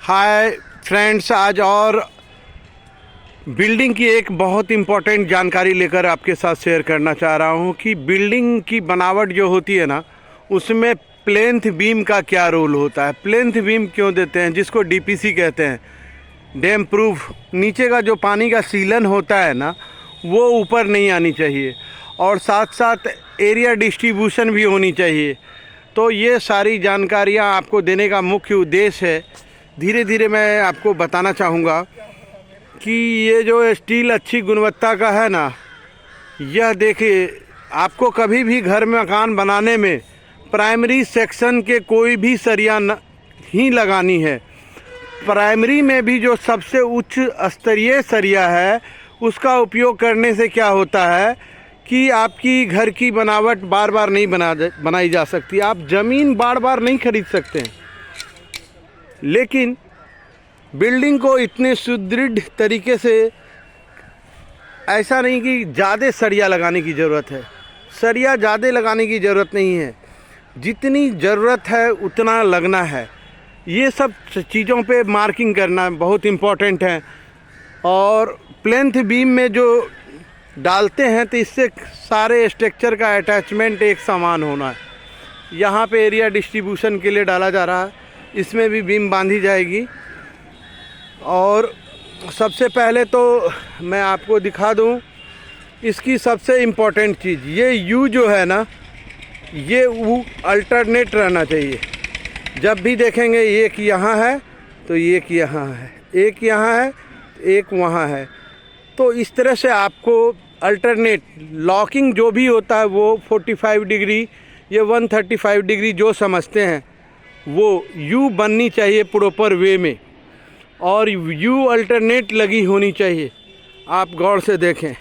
Hi friends, आज और building की एक बहुत इम्पोर्टेंट जानकारी लेकर आपके साथ शेयर करना चाह रहा हूँ कि बिल्डिंग की बनावट जो होती है ना, उसमें प्लेंथ बीम का क्या रोल होता है। प्लेंथ बीम क्यों देते हैं, जिसको डीपीसी कहते हैं, डैम प्रूफ। नीचे का जो पानी का सीलन होता है ना, वो ऊपर नहीं आनी चाहिए, और साथ साथ एरिया डिस्ट्रीब्यूशन भी होनी चाहिए। तो ये सारी जानकारियाँ आपको देने का मुख्य उद्देश्य है। धीरे धीरे मैं आपको बताना चाहूँगा कि ये जो स्टील अच्छी गुणवत्ता का है ना, यह देखिए, आपको कभी भी घर में मकान बनाने में प्राइमरी सेक्शन के कोई भी सरिया ही लगानी है। प्राइमरी में भी जो सबसे उच्च स्तरीय सरिया है, उसका उपयोग करने से क्या होता है कि आपकी घर की बनावट बार बार नहीं बनाई जा सकती। आप ज़मीन बार बार नहीं खरीद सकते हैं, लेकिन बिल्डिंग को इतने सुदृढ़ तरीके से, ऐसा नहीं कि ज़्यादा सरिया लगाने की ज़रूरत है। सरिया ज़्यादा लगाने की ज़रूरत नहीं है, जितनी ज़रूरत है उतना लगना है। ये सब चीज़ों पे मार्किंग करना बहुत इम्पोर्टेंट है। और प्लेंथ बीम में जो डालते हैं तो इससे सारे स्ट्रक्चर का अटैचमेंट एक समान होना है। यहाँ पे एरिया डिस्ट्रीब्यूशन के लिए डाला जा रहा है, इसमें भी बीम बांधी जाएगी। और सबसे पहले तो मैं आपको दिखा दूं इसकी सबसे इम्पोर्टेंट चीज़, ये यू जो है ना, ये वो अल्टरनेट रहना चाहिए। जब भी देखेंगे एक यहाँ है तो एक यहाँ है, एक यहाँ है, एक वहाँ है, तो इस तरह से आपको अल्टरनेट लॉकिंग जो भी होता है वो 45 डिग्री या 135 डिग्री जो समझते हैं, वो यू बननी चाहिए प्रॉपर वे में, और यू अल्टरनेट लगी होनी चाहिए। आप गौर से देखें।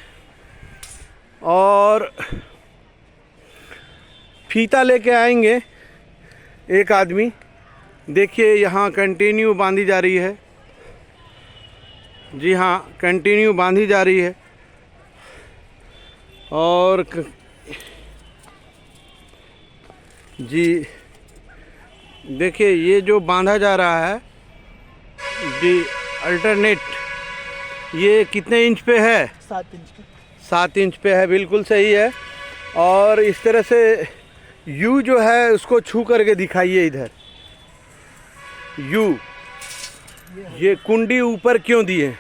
और फीता लेके आएंगे एक आदमी, देखिए यहाँ कंटिन्यू बांधी जा रही है। जी हाँ, कंटिन्यू बांधी जा रही है। और जी देखिए, ये जो बांधा जा रहा है जी अल्टरनेट, ये कितने इंच पे है? 7 इंच पे। 7 इंच पे है, बिल्कुल सही है। और इस तरह से यू जो है उसको छू करके दिखाइए इधर। यू, ये कुंडी ऊपर क्यों दिए?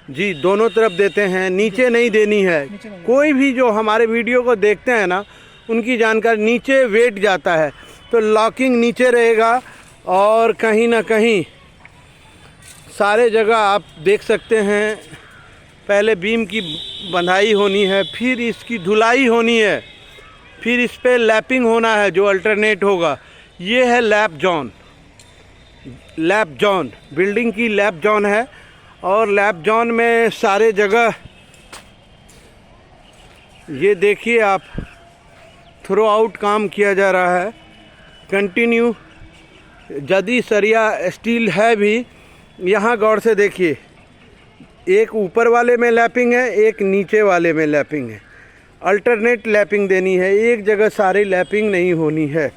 जी दोनों तरफ देते हैं, नीचे नहीं देनी है। कोई भी जो हमारे वीडियो को देखते हैं ना, उनकी जानकारी, नीचे वेट जाता है तो लॉकिंग नीचे रहेगा। और कहीं ना कहीं सारे जगह आप देख सकते हैं, पहले बीम की बंधाई होनी है, फिर इसकी धुलाई होनी है, फिर इस पे लैपिंग होना है जो अल्टरनेट होगा। ये है lap zone. Lap zone building की लैप जोन है, और लैप जोन में सारे जगह ये देखिए आप, थ्रू आउट काम किया जा रहा है कंटिन्यू। यदि सरिया स्टील है भी, यहाँ गौर से देखिए, एक ऊपर वाले में लैपिंग है, एक नीचे वाले में लैपिंग है। अल्टरनेट लैपिंग देनी है, एक जगह सारी लैपिंग नहीं होनी है।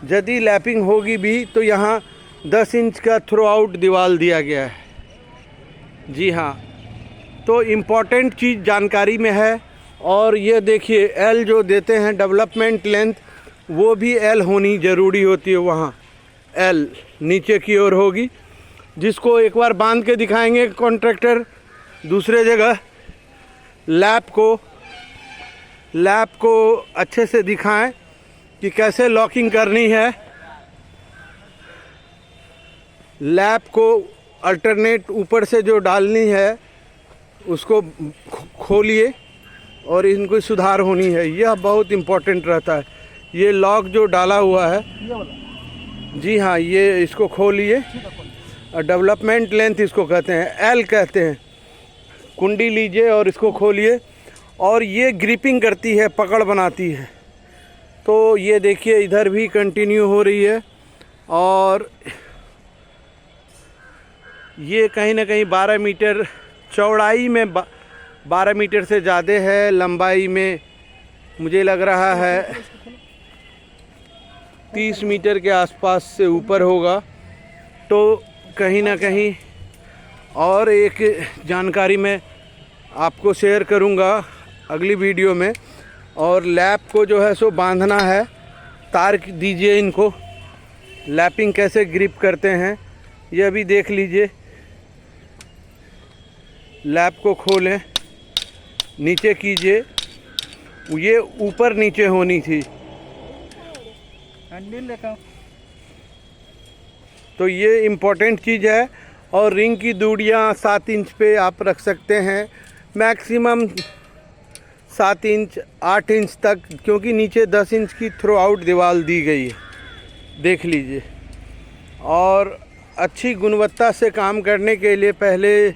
यदि लैपिंग होगी भी तो यहाँ 10 इंच का थ्रू आउट दीवार दिया गया है। जी हाँ, तो इम्पॉर्टेंट चीज़ जानकारी में है। और ये देखिए, एल जो देते हैं डेवलपमेंट लेंथ, वो भी एल होनी ज़रूरी होती है। वहाँ एल नीचे की ओर होगी, जिसको एक बार बांध के दिखाएंगे कॉन्ट्रैक्टर। दूसरे जगह लैप को अच्छे से दिखाएं कि कैसे लॉकिंग करनी है। लैप को अल्टरनेट ऊपर से जो डालनी है उसको खोलिए, और इनको सुधार होनी है। यह बहुत इम्पोर्टेंट रहता है। ये लॉक जो डाला हुआ है, जी हाँ, ये इसको खोलिए। और डेवलपमेंट लेंथ इसको कहते हैं, एल कहते हैं। कुंडी लीजिए और इसको खोलिए, और ये ग्रिपिंग करती है, पकड़ बनाती है। तो ये देखिए, इधर भी कंटिन्यू हो रही है। और ये कहीं ना कहीं 12 मीटर चौड़ाई में 12 मीटर से ज़्यादा है। लंबाई में मुझे लग रहा है 30 मीटर के आसपास से ऊपर होगा। तो कहीं ना कहीं और एक जानकारी मैं आपको शेयर करूंगा अगली वीडियो में। और लैप को जो है सो बांधना है, तार दीजिए इनको, लैपिंग कैसे ग्रिप करते हैं ये अभी देख लीजिए। लैप को खोलें, नीचे कीजिए, ये ऊपर नीचे होनी थी, तो ये इम्पोर्टेंट चीज़ है। और रिंग की दूरियां 7 इंच पे आप रख सकते हैं, मैक्सिमम 7 इंच 8 इंच तक, क्योंकि नीचे 10 इंच की थ्रो आउट दीवार दी गई है, देख लीजिए। और अच्छी गुणवत्ता से काम करने के लिए पहले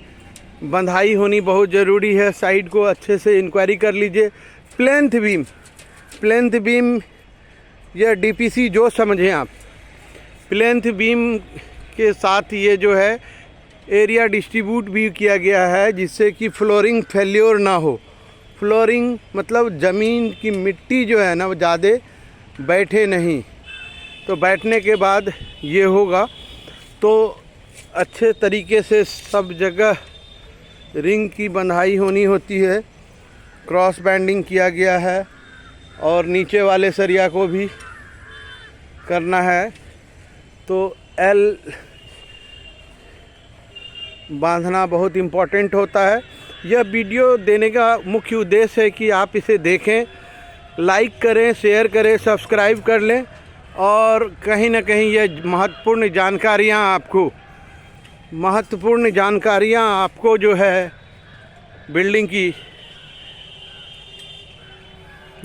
बंधाई होनी बहुत ज़रूरी है। साइड को अच्छे से इंक्वायरी कर लीजिए। प्लेंथ बीम या डीपीसी जो समझें आप, प्लेंथ बीम के साथ ये जो है एरिया डिस्ट्रीब्यूट भी किया गया है, जिससे कि फ्लोरिंग फेल्योर ना हो। फ्लोरिंग मतलब ज़मीन की मिट्टी जो है ना वो ज़्यादा बैठे नहीं, तो बैठने के बाद ये होगा। तो अच्छे तरीके से सब जगह रिंग की बंधाई होनी होती है, क्रॉस बैंडिंग किया गया है, और नीचे वाले सरिया को भी करना है। तो एल बांधना बहुत इम्पोर्टेंट होता है। यह वीडियो देने का मुख्य उद्देश्य है कि आप इसे देखें, लाइक करें, शेयर करें, सब्सक्राइब कर लें, और कहीं ना कहीं यह महत्वपूर्ण जानकारियाँ आपको जो है बिल्डिंग की,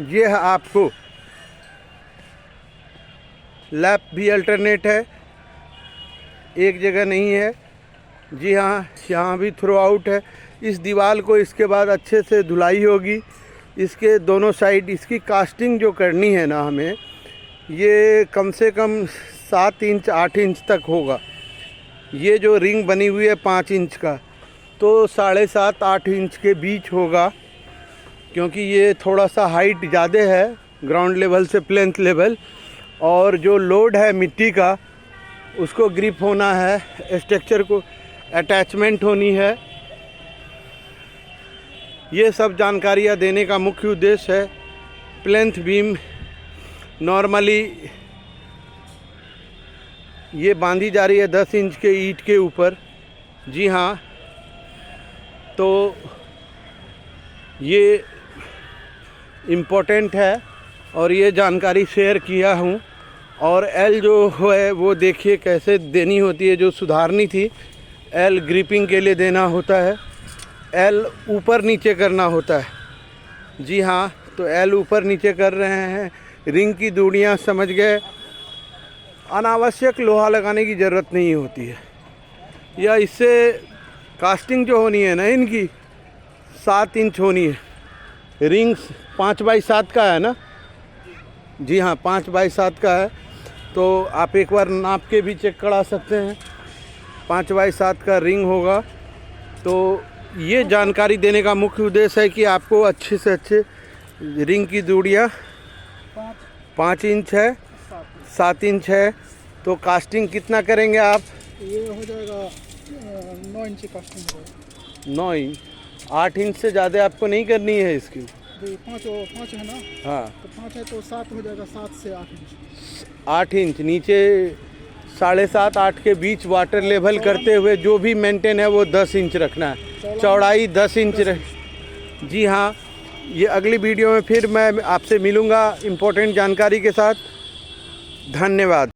ये है आपको। लैप भी अल्टरनेट है, एक जगह नहीं है। जी हाँ, यहाँ भी थ्रो आउट है। इस दीवार को इसके बाद अच्छे से धुलाई होगी, इसके दोनों साइड। इसकी कास्टिंग जो करनी है ना हमें, ये कम से कम 7 इंच 8 इंच तक होगा। ये जो रिंग बनी हुई है 5 इंच का, तो 7.5 8 इंच के बीच होगा, क्योंकि ये थोड़ा सा हाइट ज़्यादा है ग्राउंड लेवल से प्लेंथ लेवल। और जो लोड है मिट्टी का, उसको ग्रिप होना है, स्ट्रक्चर को अटैचमेंट होनी है। ये सब जानकारियाँ देने का मुख्य उद्देश्य है। प्लेंथ बीम नॉर्मली ये बांधी जा रही है 10 इंच के ईंट के ऊपर। जी हाँ, तो ये इम्पोर्टेंट है और ये जानकारी शेयर किया हूँ। और एल जो है वो देखिए कैसे देनी होती है, जो सुधारनी थी। एल ग्रिपिंग के लिए देना होता है, एल ऊपर नीचे करना होता है। जी हाँ, तो एल ऊपर नीचे कर रहे हैं। रिंग की दूरियां समझ गए, अनावश्यक लोहा लगाने की ज़रूरत नहीं होती है। या इससे कास्टिंग जो होनी है ना, इनकी 7 इंच होनी है। रिंग्स 5x7 का है ना, जी हाँ 5x7 का है। तो आप एक बार नाप के भी चेक करा सकते हैं, 5x7 का रिंग होगा। तो ये जानकारी देने का मुख्य उद्देश्य है कि आपको अच्छे से अच्छे रिंग की दूरियाँ 5 इंच है, 7 इंच है। तो कास्टिंग कितना करेंगे आप? ये हो जाएगा 9 इंच कास्टिंग होगा। 9 इंच, 8 इंच से ज़्यादा आपको नहीं करनी है इसकी। 5 है ना, हाँ तो 5 है तो 7 हो जाएगा, 7 से 8 इंच। 8 इंच नीचे 7.5 8 के बीच वाटर लेवल करते हुए जो भी मेंटेन है वो 10 इंच रखना है, चौड़ाई 10 इंच रहे। जी हाँ, ये अगली वीडियो में फिर मैं आपसे मिलूँगा इम्पोर्टेंट जानकारी के साथ। धन्यवाद।